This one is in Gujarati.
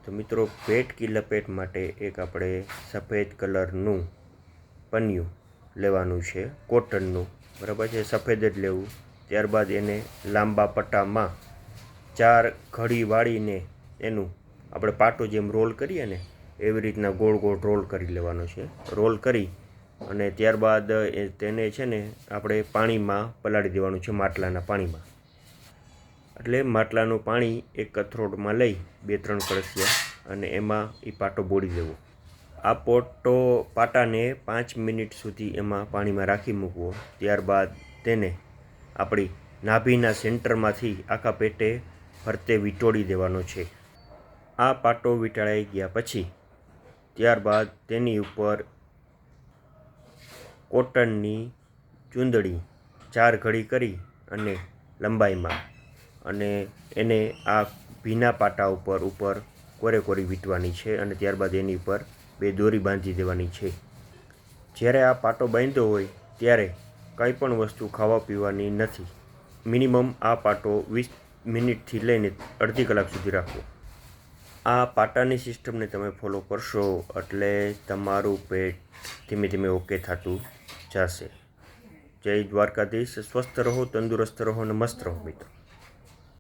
તો મિત્રો પેટ કી લપેટ માટે એક આપણે સફેદ કલરનું પન્યું લેવાનું છે, કોટનનું, બરાબર છે, સફેદ જ લેવું. ત્યારબાદ એને લાંબા પટ્ટામાં 4 ઘડી વાળીને એનું આપણે પાટો જેમ રોલ કરીએ ને એવી રીતના ગોળ ગોળ રોલ કરી લેવાનો છે. રોલ કરી અને ત્યારબાદ તેને છે ને આપણે પાણીમાં પલાળી દેવાનું છે, માટલાના પાણીમાં. એટલે માટલાનું પાણી એક કથરોટમાં લઈ 2-3 કળશિયા અને એમાં એ પાટો બોળી દેવો. આ પાટાને 5 મિનિટ સુધી એમાં પાણીમાં રાખી મૂકવો. ત્યારબાદ તેને આપણી નાભીના સેન્ટરમાંથી આખા પેટે ફરતે વીંટોળી દેવાનો છે. આ પાટો વીંટાળાઈ ગયા પછી ત્યારબાદ તેની ઉપર કોટનની ચૂંદડી 4 ઘડી કરી અને લંબાઈમાં અને એને આ ભીના પાટા ઉપર કોરી વીંટવાની છે અને ત્યારબાદ એની ઉપર 2 દોરી બાંધી દેવાની છે. જ્યારે આ પાટો બાંધ્યો હોય ત્યારે કંઈ પણ વસ્તુ ખાવા પીવાની નથી. મિનિમમ આ પાટો 20 મિનિટથી લઈને અડધી કલાક સુધી રાખવો. આ પાટાની સિસ્ટમને તમે ફોલો કરશો એટલે તમારું પેટ ધીમે ધીમે ઓકે થતું જશે. જય દ્વારકાધીશ. સ્વસ્થ રહો, તંદુરસ્ત રહો અને મસ્ત રહો મિત્રો.